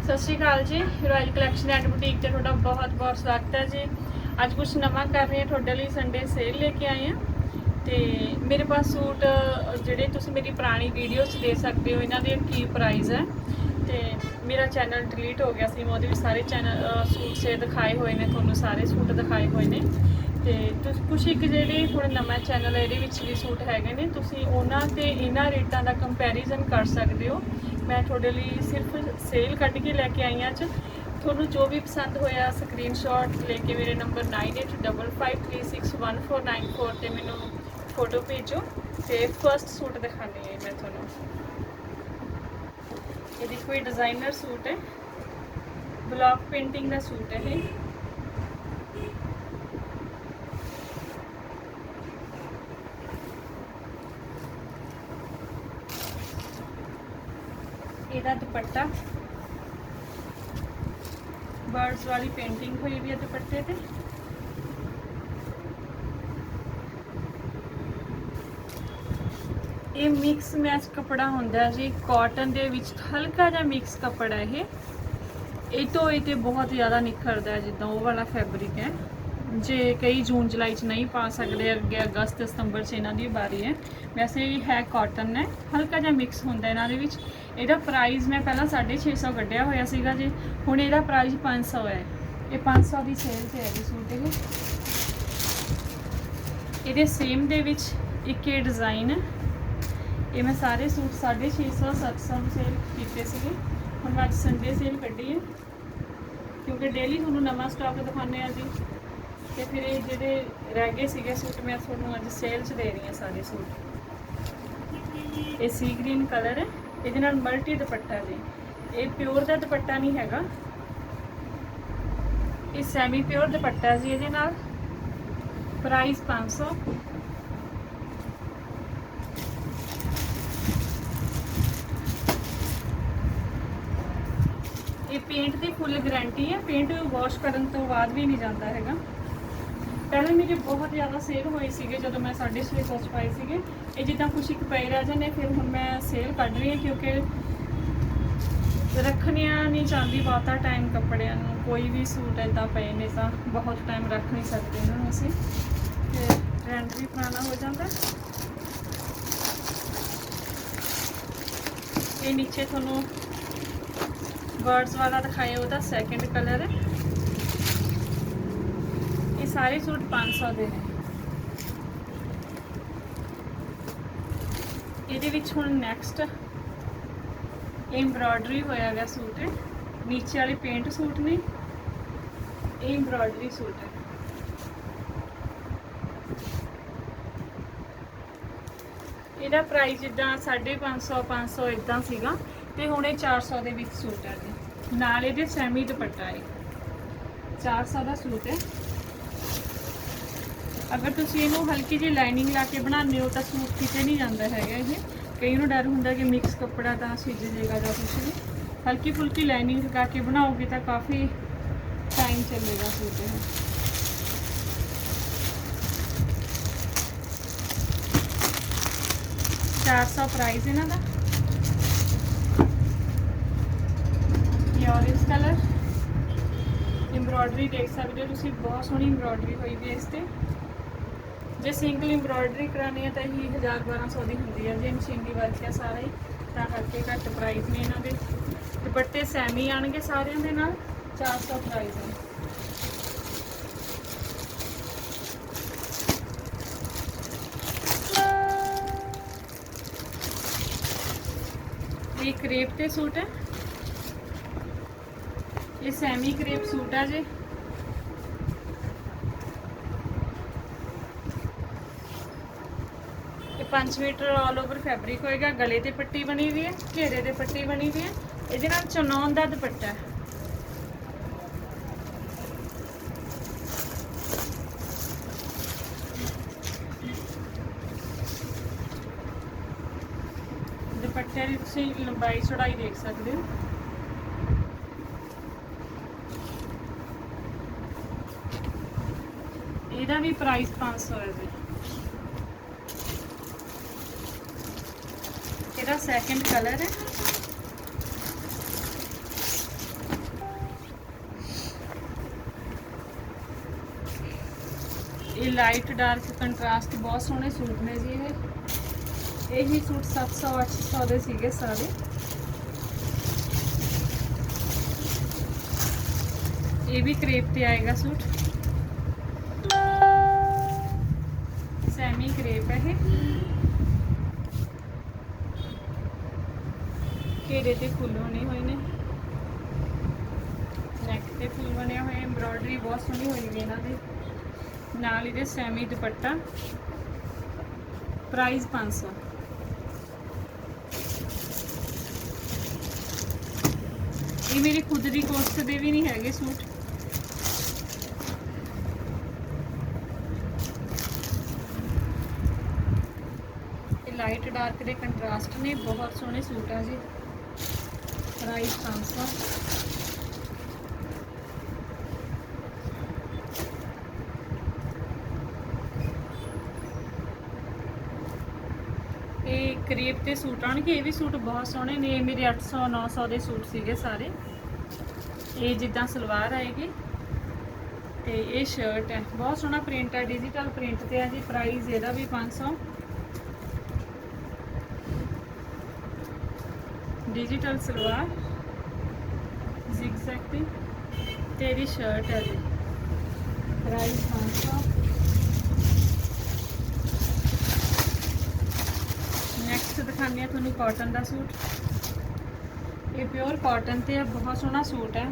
सत श्री अकाल जी। Royal collection and boutique से थोड़ा बहुत बहुत स्वागत है जी। अज कुछ नवा कर रहे हैं थोड़े लिए संडे सेल लेके आए हैं। तो मेरे पास सूट जोड़े तुम मेरी पुरानी वीडियोज़ दे सकते हो, इन्हों के की प्राइस है। तो मेरा चैनल डिलीट हो गया सी, मैं वो सारे चैनल सूट से दिखाए हुए हैं, थोड़ा सारे सूट दिखाए हुए हैं। तो कुछ एक जो थोड़ा नवा चैनल है, ये भी सूट है ने, तुम उन्होंने इन्होंने रेटों का कंपैरिजन कर सकते हो। मैं थोड़े लिए सिर्फ सेल कट के लैके आई अच। थोनों जो भी पसंद होया स्क्रीनशॉट लेके मेरे नंबर 9855361494 पर मैनू फोटो भेजो। तो फर्स्ट सूट दिखानी है मैं थोनों। ये देखो, ये डिज़ाइनर सूट है, ब्लॉक पेंटिंग का सूट है। ਇਹਦਾ दुपट्टा बर्ड्स वाली पेंटिंग हुई हुई है दुपट्टे पे। ये मिक्स मैच कपड़ा होंदा जी, कॉटन दे विच हल्का जा मिक्स कपड़ा है। ये तो ये बहुत ज़्यादा निखरदा है, जिद्दां वो वाला फैब्रिक है। जे कई जून जुलाई नहीं पा सकते, अगे अगस्त सितंबर से इन्हों की बारी है। वैसे ये है कॉटन है, हल्का जा मिक्स होंदा इन्होंने। ਇਹਦਾ प्राइस मैं पहला 650 कढ़िया होया सीगा जी, हुण ਇਹਦਾ प्राइस 500 है। ये 500 की सेल से है जी सूट। ये सेम दे विच एक ये डिज़ाइन है। ये मैं सारे सूट 650 700 सेल किए थे। हुण मैं अज संडे सेल कढ़ी है, क्योंकि डेली थोड़ा नवा स्टॉक दिखाने जी। तो फिर ये जोड़े रह गए थे सूट मैं थोड़ा अज सेल च दे रही हूँ सारे सूट। ये सी ग्रीन कलर है, ये मल्टी दुपट्टा जी। ये प्योर का दुपट्टा नहीं हैगा, ये सैमी प्योर दुपट्टा जी। ये प्राइस 500। ये पेंट की फुल गारंटी है, पेंट वॉश करने तो बाद भी नहीं जाता है। पहले मेरे बहुत ज़्यादा सेल हुए थे जो मैं 650 पाए थे। ये जिदा कुछ एक पे रह जाने, फिर हम मैं सेल कढ़ रही हूँ, क्योंकि रखने नहीं चाहती बहुता टाइम कपड़े। कोई भी सूट इदा पे ने तो बहुत टाइम रख नहीं सकते इन्होंने असी, ट्रेंड भी पुराना हो जाता। ये नीचे थोनों बर्ड्स वाला दिखाया, वह सैकेंड कलर है। ये सारे सूट 500 के हैं। ये हुण नैक्सट एम्ब्रॉयडरी होया गया सूट है। नीचे वाले पेंट सूट ने, ये एम्ब्रॉयडरी सूट है। इसका प्राइस जिदा 550 500 इदा सीगा, तो हुण 400 के विच सूट है जी। नाल इहदे सैमी दुपट्टा है, 400 का सूट है। अगर तुम इनू हल्की जी लाइनिंग ला के बनाने हो तो सूट किते नहीं जाता है। ये कई नूं डर होंदा कि मिक्स कपड़ा तो सिज जाएगा या कुछ भी। हल्की फुल्की लाइनिंग लगा के बनाओगे तो काफ़ी टाइम चलेगा सूट। ये 400 प्राइस इन्हां दा। ये ऑरेंज कलर एम्ब्रॉयडरी देख सकते हो तुम, बहुत सोहनी एम्ब्रॉयडरी हुई भी है इस पर। जे सिंगल एम्ब्रॉयडरी करानी है तो यही 1000-1200 की होंगी है जी। मशीनी वर्क है सारा ही, तो करके घट प्राइस ने इन्हों के। दुपट्टे सैमी आएंगे सारे के नाल, 400 प्राइस है। ये क्रेप के सूट है, ये सैमी क्रेप सूट है जी। ये 5 मीटर ऑल ओवर फैब्रिक होएगा। गले ते पट्टी बनी हुई है, घेरे ते पट्टी बनी हुई है। ये चनौन का दुपट्टा है। दुपट्टे की तुम लंबाई चौड़ाई देख सकते हो। ਇਹਦਾ भी प्राइस 500 है जी। ਇਹਦਾ सैकेंड कलर है, ਇਹ ਲਾਈਟ ਡਾਰਕ ਕੰਟਰਾਸਟ ਬਹੁਤ ਸੋਹਣੇ ਸੂਟ ਨੇ ਜੀ। ਇਹੀ ਸੂਟ 700 800 ਦੇ ਸੀਗੇ ਸਾਰੇ। ਇਹ ਵੀ ਕ੍ਰੇਪ ਤੇ ਆਏਗਾ ਸੂਟ, ਸੈਮੀ ਕ੍ਰੇਪ ਹੈ ਇਹ। ਘੇਰੇ ਤੇ ਫੁੱਲ ਬਣੇ ਹੋਏ ਨੇ, ਨੈਕ ਤੇ ਫੁੱਲ ਬਣੇ ਹੋਏ, ਐਮਬ੍ਰੋਇਡਰੀ ਬਹੁਤ ਸੋਹਣੀ ਹੋਈ ਵੀ ਇਹਨਾਂ ਦੀ। ਨਾਲ ਇਹਦੇ ਸੈਮੀ ਦੁਪੱਟਾ, ਪ੍ਰਾਈਸ 500। ਇਹ ਮੇਰੀ ਖੁਦ ਦੀ ਕੋਸਟ ਦੇ ਵੀ ਨਹੀਂ ਹੈਗੇ ਸੂਟ। ਇਹ ਲਾਈਟ ਡਾਰਕ ਦੇ ਕੰਟਰਾਸਟ ਨੇ, ਬਹੁਤ ਸੋਹਣੇ ਸੂਟ ਆ ਜੀ। ਪ੍ਰਾਈਸ 500। ਇਹ ਕਰੀਬ ਤੇ ਸੂਟ ਆਣਗੇ। ਇਹ ਵੀ ਸੂਟ ਬਹੁਤ ਸੋਹਣੇ ਨੇ। ਇਹ ਮੇਰੇ 800 900 ਦੇ ਸੂਟ ਸੀਗੇ ਸਾਰੇ। ਇਹ ਜਿੱਦਾਂ ਸਲਵਾਰ ਆਏਗੀ ਤੇ ਇਹ ਸ਼ਰਟ ਹੈ, ਬਹੁਤ ਸੋਹਣਾ ਪ੍ਰਿੰਟ ਹੈ, ਡਿਜੀਟਲ ਪ੍ਰਿੰਟ ਤੇ ਹੈ ਜੀ। ਪ੍ਰਾਈਸ ਇਹਦਾ ਵੀ 500। डिजिटल सलवार zigzag ਦੀ ਤੇ ਇਹਦੀ ਸ਼ਰਟ ਹੈ ਜੀ। ਪ੍ਰਾਈਸ 500। ਨੈਕਸਟ ਦਿਖਾਉਂਦੇ ਹਾਂ ਤੁਹਾਨੂੰ ਕਾਟਨ ਦਾ ਸੂਟ। ਇਹ ਪਿਓਰ ਕਾਟਨ ਤੇ ਹੈ, ਬਹੁਤ ਸੋਹਣਾ ਸੂਟ ਹੈ।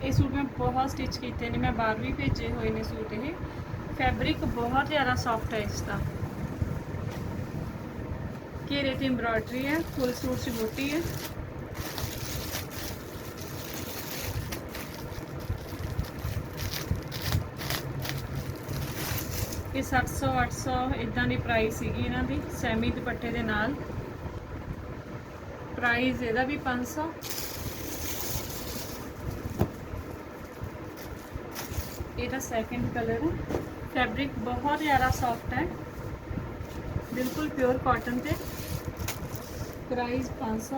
ਇਹ ਸੂਟ ਮੈਂ ਬਹੁਤ ਸਟਿਚ ਕੀਤੇ ਨੇ, ਮੈਂ ਬਾਹਰ ਵੀ ਭੇਜੇ ਹੋਏ ਨੇ ਸੂਟ। ਇਹ ਫੈਬਰਿਕ ਬਹੁਤ ਜ਼ਿਆਦਾ ਸੌਫਟ ਹੈ ਇਸ ਦਾ। घेरे ते एम्ब्रॉयडरी है, फुल सूट से बूटी है। ये 700 800 इदां दी प्राइस सीगी इन्हां दी, सैमी दुपट्टे दे नाल। प्राइस इहदा भी 500। ਇਹਦਾ सेकंड कलर है। फैब्रिक बहुत ज़्यादा सॉफ्ट है, बिल्कुल प्योर कॉटन ते। प्राइस 500।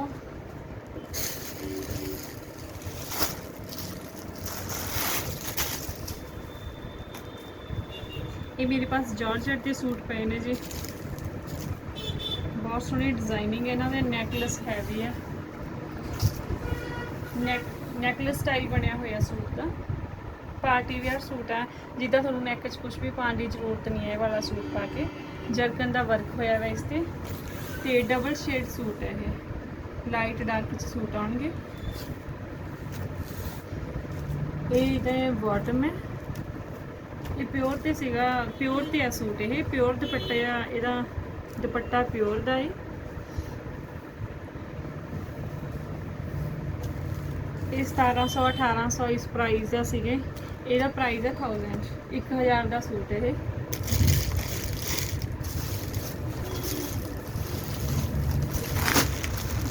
ये मेरे पास जॉर्जेट के सूट पे ने जी, बहुत सोहनी डिजाइनिंग है। इन्होंने नैकलेस हैवी है, नैकलेस स्टाइल बनया हुआ सूट का। पार्टी वेयर सूट है, जिदा थोड़ा नैक च कुछ भी पाने की जरूरत नहीं है। वाला सूट पा के जरकन का वर्क होया हुआ इस ते डबल शेड सूट है। ये लाइट डार्क सूट आउणगे। ये बॉटम है, ये प्योर ते सीगा, प्योर ते है सूट। ये प्योर दुपट्टा, इहदा दुपट्टा प्योर दा है। ये 1700 1800 इस प्राइस का सीगे। इहदा प्राइस है 1000 का सूट है।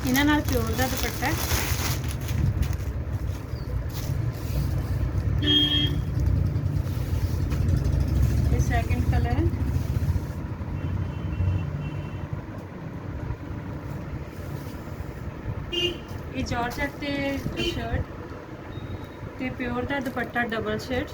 इन्हां नाल प्योर का दुपट्टा है। ये सेकंड कलर है। ये जॉर्जेट ते शर्ट ते प्योर का दुपट्टा डबल शेड।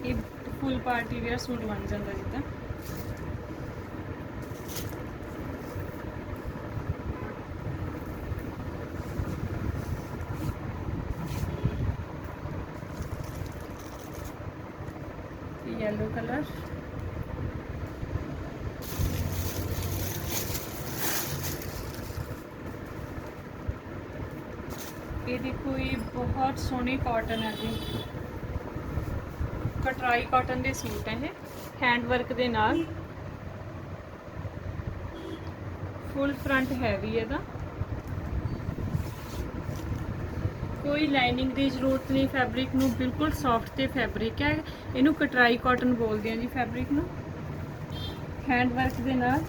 ये फुल पार्टी वेयर सूट बन जाता जिदा। येलो कलर, ये देखो, ये बहुत सोहनी कॉटन है जी। कटराई कॉटन के सूट है, हैंड वर्क के नाल। फुल फ्रंट हैवी है दा, कोई लाइनिंग की जरूरत नहीं। फैब्रिक नू बिल्कुल सॉफ्ट ते फैब्रिक है। इनू कटराई कॉटन बोलते हैं जी फैब्रिक नू। हैंड वर्क के नाल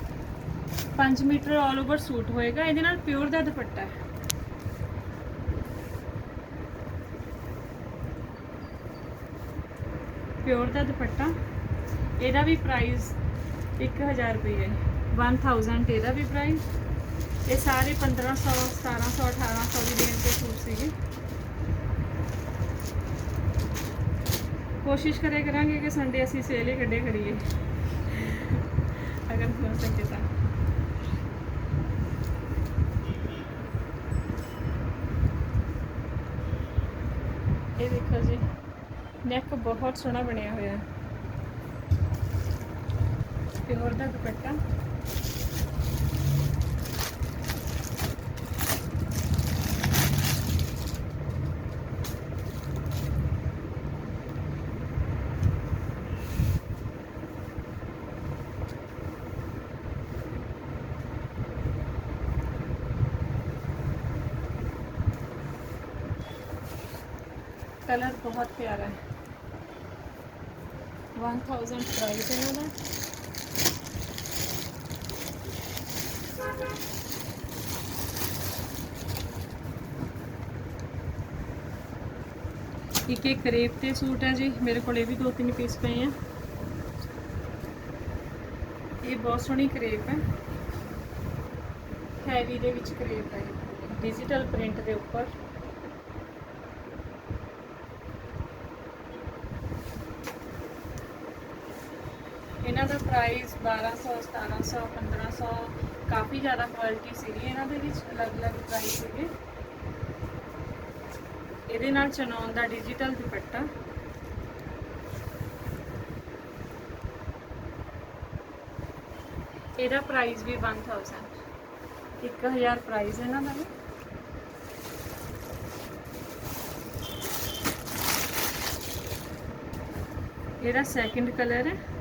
5 मीटर ऑल ओवर सूट होएगा। इहदे नाल प्योर का दुपट्टा है। प्योर का दुपट्टा, ਇਹਦਾ भी प्राइस 1000 रुपये है। 1000 ਇਹਦਾ भी प्राइस। ये सारे 1500 1700 1800 की रेंज के सूट सीगे। कोशिश करे करांगे कि संडे असी सेल ही कड्ढे करिए अगर हो सके तो। ये देखो जी, नैक बहुत सोहना बनया होया, प्योर दा दुपट्टा। कलर बहुत प्यारा है। 1000 प्राइस है इन्होंने। एक एक करेब ते सूट है जी मेरे को, भी 2-3 पीस पे हैं। ये बहुत सोहनी करेब है, हैवी दे विच करेब है, डिजिटल प्रिंट के उपर। इन्हां दा प्राइस 1200 1700 1500, काफ़ी ज़्यादा क्वालिटी सीगी इन्हां दे विच, अलग अलग प्राइस सीगे। इहदे नाल चनौन दा डिजिटल दुपट्टा। इहदा प्राइस भी 1000 1000 प्राइस है इन्हां दा भी। इहदा सैकेंड कलर है।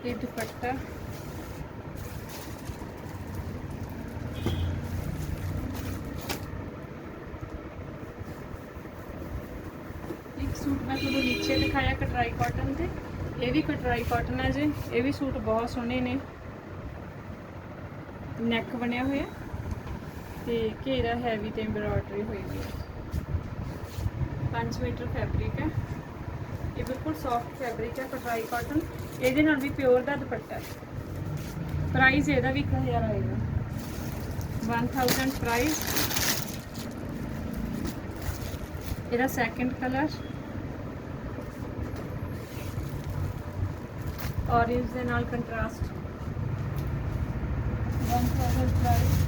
ये दुपट्टा, एक सूट मैं तुहानूं नीचे दिखाया कटराई कॉटन ते, ये भी कटराई कॉटन है जी। ये भी सूट बहुत सोहने ने, नैक बनया होया ते घेरा हैवी ते एम्ब्रॉयडरी हुई हुई है। 5 मीटर फैब्रिक है, ये बिल्कुल सॉफ्ट फैब्रिक है कटराई कॉटन। ये भी प्योर का दुपट्टा है। प्राइस यदा भी 1000 आएगा, 1000 प्राइस। यदा सैकेंड कलर ऑरेंज के नाल कंट्रास्ट, 1000 प्राइस।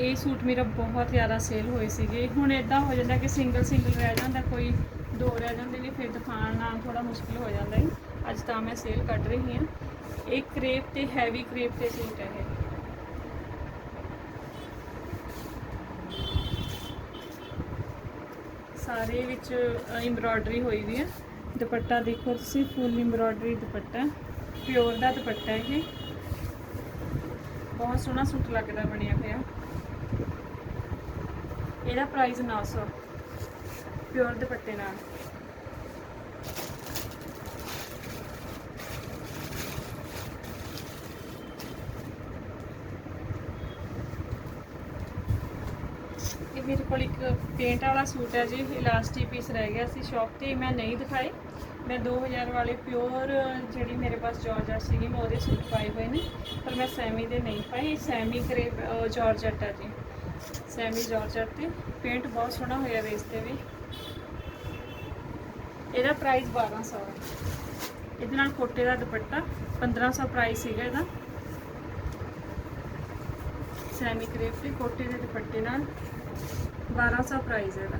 ये सूट मेरा बहुत ज़्यादा सेल होए सीगे। हुण इदां हो जाता कि सिंगल रह जाता, कोई 2 रह जाते ने, फिर दिखाना थोड़ा मुश्किल हो जाता है। अज तो मैं सेल कट रही हाँ। एक क्रेप ते हैवी क्रेप ते सूट है। सारे विच एम्ब्रॉयडरी हुई हुई है। दुपट्टा देखो तुसीं, फुल एम्ब्रॉयडरी दुपट्टा, प्योर का दुपट्टा है। ये बहुत सोहना सूट लगता बनया होया। ਇਹਦਾ प्राइस 900 प्योर दुपट्टे नाल। ये मेरे को एक पेंट वाला सूट है जी, इलास्टिक पीस रह गया सी शॉप ते, मैं नहीं दिखाए। मैं 2000 वाले प्योर जी मेरे पास जॉर्जट सी, मैं वो सूट पाए हुए हैं, पर मैं सैमी दे नहीं पाए। सैमी क्रेप जॉर्जट है जी, सैमी जॉर्जट ते पेंट बहुत सोहना होया रेस ते भी। ਇਹਦਾ प्राइस 1200 है। ਇਹਦੇ ਨਾਲ ਕੋਟੇ ਦਾ ਦੁਪੱਟਾ 1500 प्राइस ਸੀਗਾ ਇਹਦਾ। ਸੈਮੀ ਕ੍ਰੇਪ ਤੇ ਕੋਟੇ ਦੇ ਦੁਪੱਟੇ ਨਾਲ 1200 प्राइस है ਇਹਦਾ।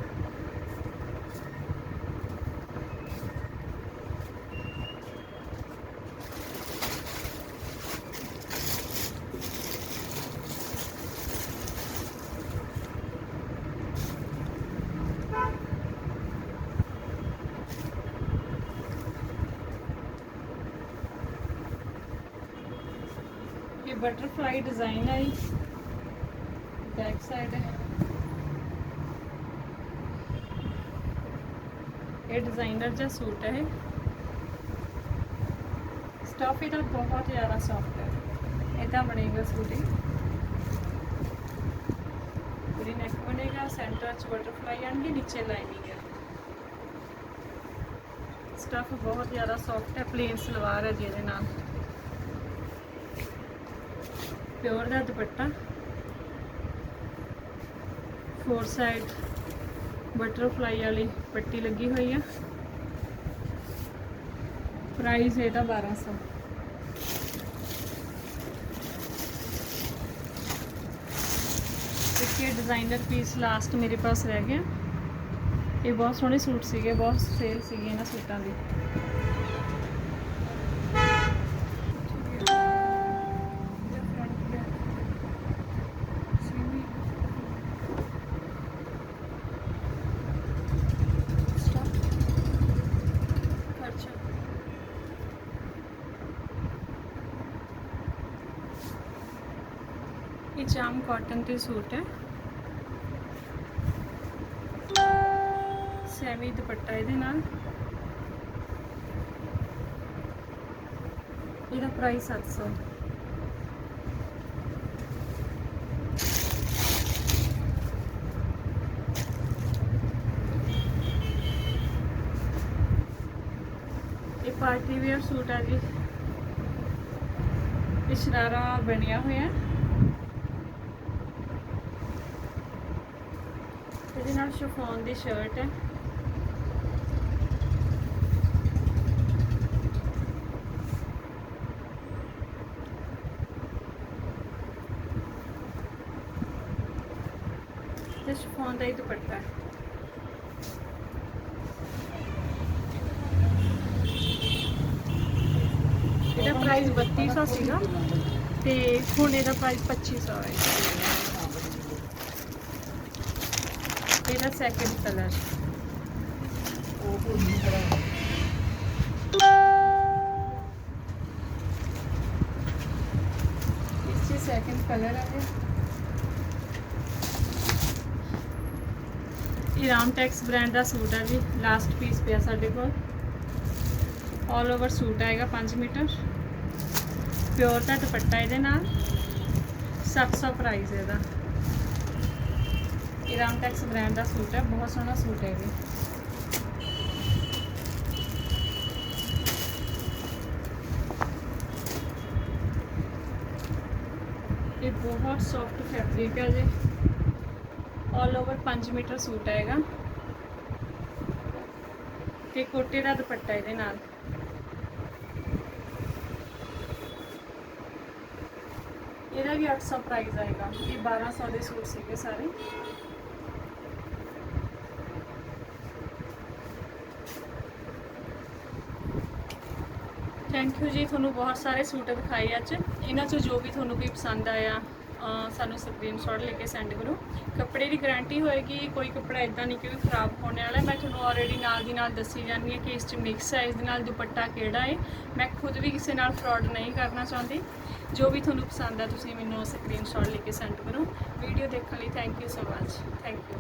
बटरफ्लाई डिज़ाइन है जी, बैक साइड है ये डिज़ाइनर जहा सूट है। स्टफ इहदा बहुत ज़्यादा सॉफ्ट है, इदा बनेगा सूट ही पूरी नैक बनेगा, सेंटर च बटरफ्लाई आएंगे, नीचे लाइनिंग है। स्टफ बहुत ज़्यादा सॉफ्ट है, प्लेन सलवार है जिहदे नाल प्योर का दुपट्टा, 4 साइड बटरफ्लाई वाली पट्टी लगी हुई है। प्राइस है 1200। एक डिज़ाइनर पीस लास्ट मेरे पास रह गया, ये बहुत सोहने सूट सीगे, बहुत सेल सीगी इन्हां सूटां दी। ये जाम कॉटन के सूट है, सैमी दुपट्टा इहदे नाल, इहदा प्राइस 700। ये पार्टी वेयर सूट है जी, ये शरारा बनिया हुआ है, ਇਹਦੇ ਨਾਲ शिफॉन ਦੀ शर्ट है। ਤੇ शिफॉन ਦਾ ਹੀ ਦੁਪੱਟਾ ਹੈ। ਇਹਦਾ ਪ੍ਰਾਈਸ 3200 ਸੀਗਾ ਤੇ ਹੁਣ ਇਹਦਾ ਪ੍ਰਾਈਸ 2500 ਹੈ। ਇਹਦਾ ਸੈਕਿੰਡ ਕਲਰ इससे सेकंड कलर है। ये रामटेक्स ब्रांड का सूट है जी, लास्ट पीस पे साडे कोल। ऑल ओवर सूट आएगा 5 मीटर, प्योर का दुपट्टा ये 700 प्राइस है। ये रामटेक्स ब्रांड का सूट है, बहुत सोहना सूट है ये। ये बहुत सॉफ्ट फैब्रिक है जी, ऑल ओवर 5 मीटर सूट आएगा ते कोटे का दुपट्टा ये नाल। ਇਹਦਾ भी 800 प्राइस आएगा। ये 1200 के सूट सीगे सारे। थैंक यू जी, थोनों बहुत सारे सूट दिखाए अज, इन्हां चों जो भी थोनों कोई पसंद आया सानू स्क्रीनशॉट लेके सेंड करो। कपड़े की गारंटी होएगी, कोई कपड़ा इदा नहीं कि खराब होने वाला। मैं थोनों ऑलरेडी नाल दी नाल दसी जानी है कि इस मिक्स है, इस नाल दुपट्टा केड़ा है। मैं खुद भी किसी नाल फ्रॉड नहीं करना चाहती। जो भी थोनों पसंद है तुसीं मैनूं स्क्रीनशॉट लेके सेंड करो। वीडियो देखने लिए thank you so much. Thank you.